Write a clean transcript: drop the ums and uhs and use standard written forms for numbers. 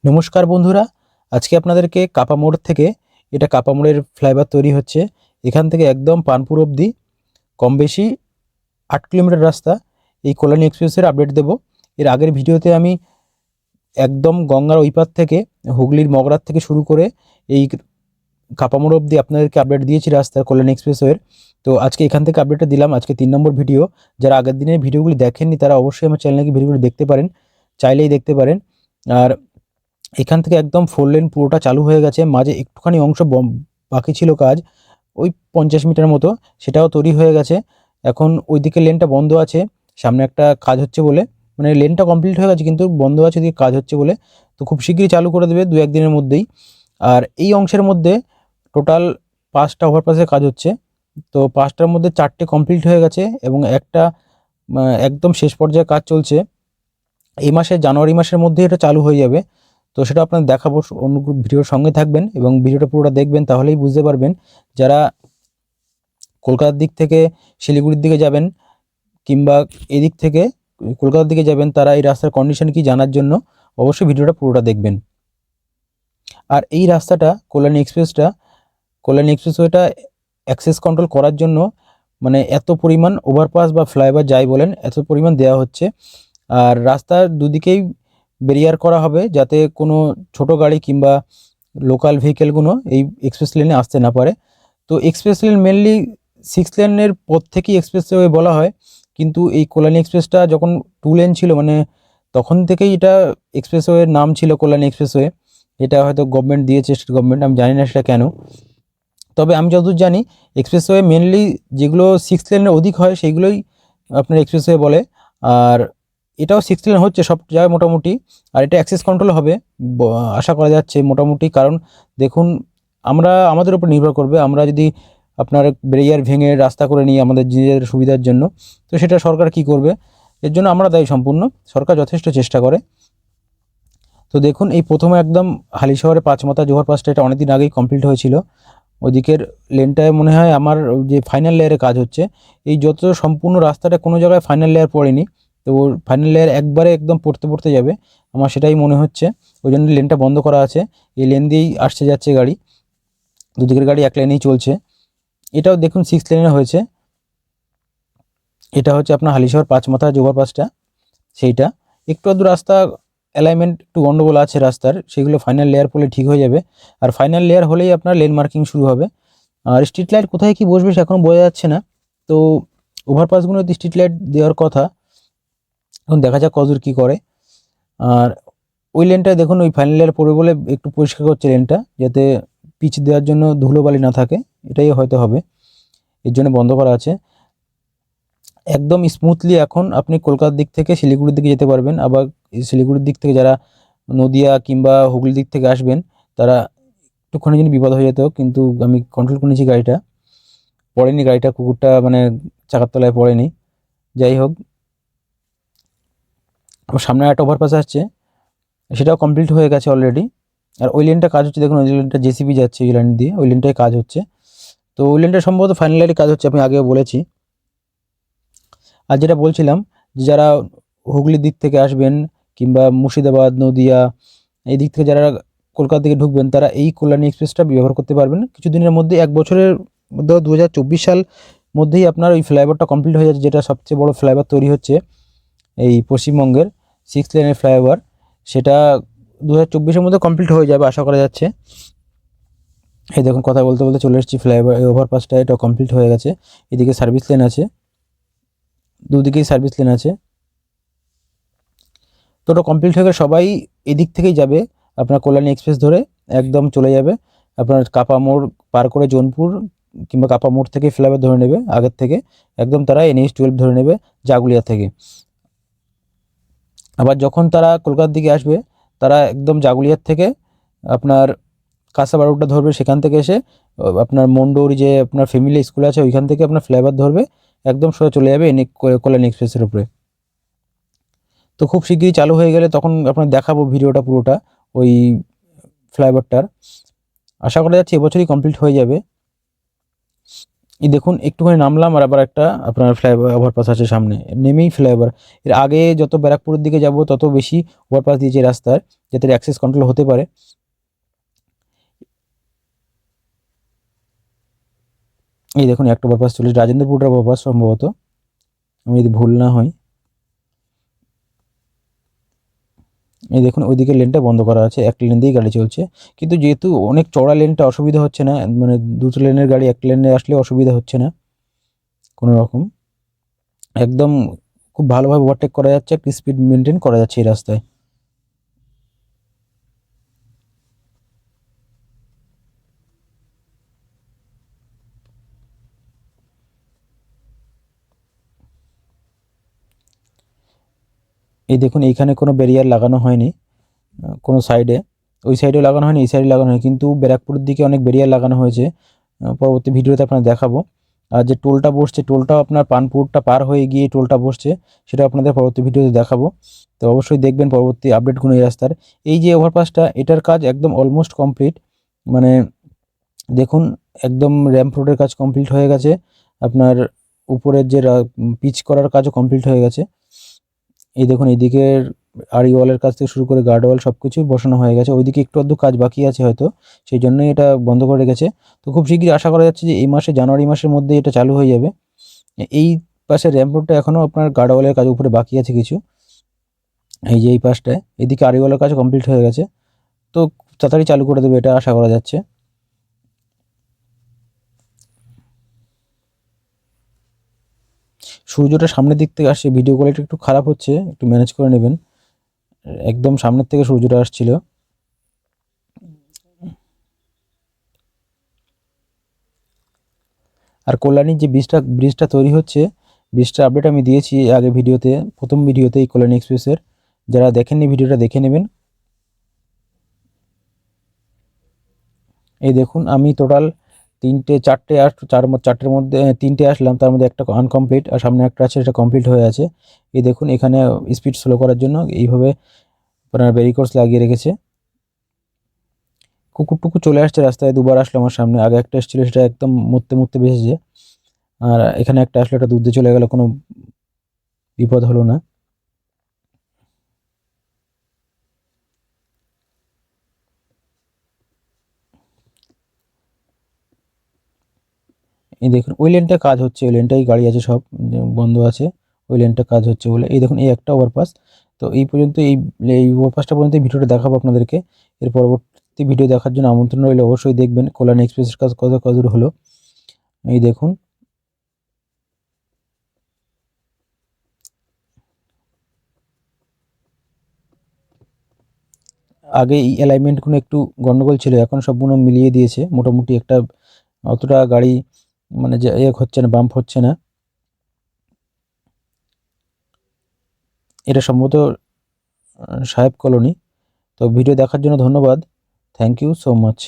নমস্কার বন্ধুরা, আজকে আপনাদেরকে কাপা মোড় থেকে এটা কাপা মোড়ের ফ্লাইওভার তৈরি হচ্ছে। এখান থেকে একদম পানপুর অবধি কম বেশি 8 কিলোমিটার রাস্তা এই কল্যাণী এক্সপ্রেসের আপডেট দেব। এর আগের ভিডিওতে আমি একদম গঙ্গার ওই পার থেকে হুগলির মগরার থেকে শুরু করে এই কাপা মোড় অবধি আপনাদেরকে আপডেট দিয়েছি রাস্তার কল্যাণী এক্সপ্রেসওয়ের। তো আজকে এখান থেকে আপডেটটা দিলাম, আজকে 3 নম্বর ভিডিও। যারা আগের দিনের ভিডিওগুলি দেখেননি তারা অবশ্যই আমার চ্যানেলে গিয়ে ভিডিওগুলি দেখতে পারেন, চাইলেই দেখতে পারেন। আর এখান থেকে একদম 4 লেন পুরোটা চালু হয়ে গেছে, মাঝে একটুখানি অংশ বাকি ছিল কাজ, ওই 50 মিটার মতো, সেটাও তৈরি হয়ে গেছে। এখন ওইদিকে লেনটা বন্ধ আছে, সামনে একটা কাজ হচ্ছে বলে, মানে লেনটা কমপ্লিট হয়ে গেছে কিন্তু বন্ধ আছে, ওদিকে কাজ হচ্ছে বলে। তো খুব শীঘ্রই চালু করে দেবে 2-1 দিনের মধ্যেই। আর এই অংশের মধ্যে টোটাল 5টা ওভারপাসের কাজ হচ্ছে। তো 5টার মধ্যে 4টে কমপ্লিট হয়ে গেছে এবং একটা একদম শেষ পর্যায়ে কাজ চলছে। এই মাসে জানুয়ারি মাসের মধ্যে এটা চালু হয়ে যাবে। তো সেটা আপনাদের দেখাবো, অনুগ্রহ ভিডিওর সঙ্গে থাকবেন এবং ভিডিওটা পুরোটা দেখবেন, তাহলেই বুঝতে পারবেন। যারা কলকাতার দিক থেকে শিলিগুড়ির দিকে যাবেন কিংবা এদিক থেকে কলকাতার দিকে যাবেন, তারা এই রাস্তার কন্ডিশন কি জানার জন্য অবশ্যই ভিডিওটা পুরোটা দেখবেন। আর এই রাস্তাটা কল্যাণী এক্সপ্রেসওয়েটা অ্যাক্সেস কন্ট্রোল করার জন্য, মানে এত পরিমাণ ওভারপাস বা ফ্লাইওভার যাই বলেন, এত পরিমাণ দেওয়া হচ্ছে। আর রাস্তার দুদিকেই ব্যারিয়ার করা হবে যাতে কোনো ছোট গাড়ি কিংবা লোকাল ভেহিকেলগুলো এই এক্সপ্রেস লেনে আসতে না পারে। তো এক্সপ্রেস লেন মেনলি 6 লেনের পর থেকেই এক্সপ্রেসওয়ে বলা হয়, কিন্তু এই কল্যাণী এক্সপ্রেসটা যখন 2 লেন ছিল, মানে তখন থেকেই এটা এক্সপ্রেসওয়ের নাম ছিল কল্যাণী এক্সপ্রেসওয়ে। এটা হয়তো গভর্নমেন্ট দিয়েছে, স্টেট গভর্নমেন্ট, আমি জানি না সেটা কেন। তবে আমি যতদূর জানি এক্সপ্রেসওয়ে মেনলি যেগুলো 6 লেনের অধিক হয় সেইগুলোই আপনার এক্সপ্রেসওয়ে বলে। আর এটাও 6 লেন হচ্ছে সব জায়গায় মোটামুটি। আর এটা অ্যাক্সেস কন্ট্রোল হবে আশা করা যাচ্ছে মোটামুটি, কারণ দেখুন, আমাদের উপর নির্ভর করবে। আমরা যদি আপনার ব্যারিয়ার ভেঙে রাস্তা করে নিই আমাদের নিজেদের সুবিধার জন্য, তো সেটা সরকার কি করবে? এর জন্য আমরা দায়ী সম্পূর্ণ, সরকার যথেষ্ট চেষ্টা করে। তো দেখুন, এই প্রথমে একদম হালিশহরে 5 মাথা জোহর পাসটা, এটা অনেকদিন আগেই কমপ্লিট হয়েছিল। ওদিকের লেনটায় মনে হয় আমার যে ফাইনাল লেয়ারে কাজ হচ্ছে। এই যত সম্পূর্ণ রাস্তাটা কোনো জায়গায় ফাইনাল লেয়ার পড়েনি, তো ফাইনাল লেয়ার একবারে একদম পড়তে পড়তে যাবে, আমার সেটাই মনে হচ্ছে। ওই জন্য লেনটা বন্ধ করা আছে। এই লেন দিয়েই আসছে যাচ্ছে গাড়ি, দুদিকের গাড়ি এক লেনেই চলছে। এটাও দেখুন 6 লেনে হয়েছে। এটা হচ্ছে আপনার হালিশহর 5 মাথা জোগাড় পাসটা, সেইটা একটু আধটু রাস্তা অ্যালাইনমেন্ট একটু গন্ডগোল আছে রাস্তার, সেগুলো ফাইনাল লেয়ার পড়লে ঠিক হয়ে যাবে। আর ফাইনাল লেয়ার হলেই আপনার লেন মার্কিং শুরু হবে। আর স্ট্রিট লাইট কোথায় কি বসবে সে এখন বোঝা যাচ্ছে না। তো ওভারপাসগুলোতে স্ট্রিট লাইট দেওয়ার কথা, এখন দেখা যাক কতদূর কী করে। আর ওই লেনটায় দেখুন, ওই ফাইনাল লেয়ার পড়বে বলে একটু পরিষ্কার করছে লেনটা, যাতে পিচ দেওয়ার জন্য ধুলোবালি না থাকে, এটাই হয়তো হবে, এর জন্য বন্ধ করা আছে। একদম স্মুথলি এখন আপনি কলকাতার দিক থেকে শিলিগুড়ির দিকে যেতে পারবেন। আবার শিলিগুড়ির দিক থেকে যারা নদিয়া কিংবা হুগলির দিক থেকে আসবেন, তারা একটুখানি জন্য বিপদ হয়ে যেত, কিন্তু আমি কন্ট্রোল করে নিয়েছি গাড়িটা, পড়েনি গাড়িটা, কুকুরটা মানে চাকার তলায় পড়েনি। যাই হোক, আমার সামনে একটা ওভারপাস আসছে, সেটাও কমপ্লিট হয়ে গেছে অলরেডি। আর ওই লেনটা কাজ হচ্ছে, দেখুন ওই লেনটা জেসিবি যাচ্ছে, ওই লাইন দিয়ে ওই লেনটায় কাজ হচ্ছে। তো ওই লেনটা সম্ভবত ফাইনাল লাইনে কাজ হচ্ছে, আমি আগেও বলেছি। আর যেটা বলছিলাম, যে যারা হুগলির দিক থেকে আসবেন কিংবা মুর্শিদাবাদ, নদিয়া, এই দিক থেকে যারা কলকাতা থেকে ঢুকবেন, তারা এই কল্যাণী এক্সপ্রেসটা ব্যবহার করতে পারবেন কিছুদিনের মধ্যে। 1 বছরের মধ্যে 2024 সাল মধ্যেই আপনার ওই ফ্লাইওভারটা কমপ্লিট হয়ে যাচ্ছে, যেটা সবচেয়ে বড় ফ্লাইওভার তৈরি হচ্ছে এই পশ্চিমবঙ্গের 6 লেনের ফ্লাইওভার। সেটা 2024-এর মধ্যে কমপ্লিট হয়ে যাবে আশা করা যাচ্ছে। এই দেখুন, কথা বলতে বলতে চলে এসেছি ফ্লাইওভার, এই ওভারপাসটা এটা কমপ্লিট হয়ে গেছে। এদিকে সার্ভিস লেন আছে, দুদিকেই সার্ভিস লেন আছে। তো ওটা কমপ্লিট হয়ে গেলে সবাই এদিক থেকেই যাবে, আপনার কল্যাণী এক্সপ্রেস ধরে একদম চলে যাবে আপনার কাপা মোড় পার করে জোনপুর, কিংবা কাপা মোড় থেকে ফ্লাইওভার ধরে নেবে আগের থেকে, একদম তারা NH-12 ধরে নেবে জাগুলিয়া থেকে। আবার যখন তারা কলকাতার দিকে আসবে, তারা একদম জাগুলিয়ার থেকে আপনার কাঁসাবাড়ুটা ধরবে, সেখান থেকে এসে আপনার মন্ডৌরি যে আপনার ফ্যামিলি স্কুল আছে ওইখান থেকে আপনার ফ্লাইওভার ধরবে, একদম সোজা চলে যাবে কল্যাণী এক্সপ্রেসের উপরে। তো খুব শিগগিরই চালু হয়ে গেলে তখন আপনার দেখাবো ভিডিওটা পুরোটা ওই ফ্লাইওভারটার। আশা করা যাচ্ছে এবছরই কমপ্লিট হয়ে যাবে। এই দেখুন একটুখানি নামলাম আর আবার একটা আপনার ফ্লাইওভার ওভারপাস আছে সামনে, নেমেই ফ্লাইওভার। এর আগে যত ব্যারাকপুরের দিকে যাব তত বেশি ওভারপাস দিয়েছে রাস্তার, যাতে অ্যাক্সেস কন্ট্রোল হতে পারে। এই দেখুন একটা ওভারপাস চলেছে, রাজেন্দ্রপুরের ওভারপাস সম্ভবত, আমি যদি ভুল না হয়। এই দেখুন ওইদিকে লেনটা বন্ধ করা আছে, একটা লেন দিয়েই গাড়ি চলছে, কিন্তু যেহেতু অনেক চড়া লেনটা অসুবিধা হচ্ছে না, মানে দুটো লেনের গাড়ি একটা লেনে আসলে অসুবিধা হচ্ছে না কোনো রকম, একদম খুব ভালোভাবে ওভারটেক করা যাচ্ছে, একটা স্পিড মেনটেন করা যাচ্ছে এই রাস্তায়। এই দেখুন এইখানে কোনো ব্যারিয়ার লাগানো হয়নি, কোনো সাইডে, ওই সাইডেও লাগানো হয়নি, এই সাইডে লাগানো হয়নি, কিন্তু ব্যারাকপুরের দিকে অনেক ব্যারিয়ার লাগানো হয়েছে। পরবর্তী ভিডিওতে আপনার দেখাবো। আর যে টোলটা বসছে, টোলটাও আপনার পানপুরটা পার হয়ে গিয়ে টোলটা বসছে, সেটা আপনাদের পরবর্তী ভিডিওতে দেখাবো। তো অবশ্যই দেখবেন পরবর্তী আপডেটগুলো এই রাস্তার। এই যে ওভারপাসটা, এটার কাজ একদম অলমোস্ট কমপ্লিট, মানে দেখুন একদম র্যাম্প রোডের কাজ কমপ্লিট হয়ে গেছে, আপনার উপরের যে পিচ করার কাজও কমপ্লিট হয়ে গেছে। এই দেখুন এইদিকের আড়ি ওয়ালের কাছ থেকে শুরু করে গার্ড ওয়াল সব কিছুই বসানো হয়ে গেছে, ওইদিকে একটু আধটু কাজ বাকি আছে হয়তো, সেই জন্যই এটা বন্ধ করে রেখেছে। তো খুব শীঘ্রই আশা করা যাচ্ছে যে এই মাসে, জানুয়ারি মাসের মধ্যে এটা চালু হয়ে যাবে। এই পাশে র্যাম্প রোডটা এখনও আপনার গার্ড ওয়ালের কাজ উপরে বাকি আছে কিছু, এই যে এই পাশটায়, এদিকে আড়ি ওয়ালের কাজ কমপ্লিট হয়ে গেছে, তো খুব তাড়াতাড়ি চালু করে দেবে এটা আশা করা যাচ্ছে। সূর্যটা সামনের দিক থেকে আসছে, ভিডিও কোয়ালিটি একটু খারাপ হচ্ছে, একটু ম্যানেজ করে নেবেন, একদম সামনের থেকে সূর্যটা আসছিল। আর কল্যাণীর যে ব্রিজটা তৈরি হচ্ছে, ব্রিজটা আপডেট আমি দিয়েছি আগে ভিডিওতে, প্রথম ভিডিওতে এই কল্যাণী এক্সপ্রেসের, যারা দেখেননি ভিডিওটা দেখে নেবেন। এই দেখুন আমি টোটাল চারটের মধ্যে তিনটে আসলাম, তার মধ্যে একটা আনকমপ্লিট আর সামনে একটা আছে, সেটা কমপ্লিট হয়ে আছে। এই দেখুন এখানে স্পিড স্লো করার জন্য এইভাবে আপনার ব্যারিকেডস লাগিয়ে রেখেছে। কুকুর টুকুর চলে আসছে রাস্তায়, দুবার আসলো আমার সামনে, আগে একটা এসেছিল সেটা একদম মুততে মুততে বেঁচেছে, আর এখানে একটা আসলে এটা দুধ দিয়ে চলে গেল, কোনো বিপদ হলো না। এই দেখুন ওই লেনটা কাজ হচ্ছে, ওই লেনটাই গাড়ি আছে সব বন্ধ আছে, ওই লেনটা কাজ হচ্ছে বলে। এই দেখুন এই একটা ওভারপাস। তো এই পর্যন্ত এই এই ওভারপাসটা পর্যন্ত এই ভিডিওটা দেখাবো আপনাদেরকে। এর পরবর্তী ভিডিও দেখার জন্য আমন্ত্রণ রইলে, অবশ্যই দেখবেন কল্যাণ এক্সপ্রেসের কাজ কত দূর হলো। এই দেখুন আগে এই অ্যালাইনমেন্টগুলো একটু গন্ডগোল ছিল, এখন সবগুলো মিলিয়ে দিয়েছে মোটামুটি, একটা অতটা গাড়ি মানে যে হচ্ছে না, বাম্প হচ্ছে না। এটা সম্ভবত সাহেব কলোনি। তো ভিডিও দেখার জন্য ধন্যবাদ, থ্যাংক ইউ সো মাচ।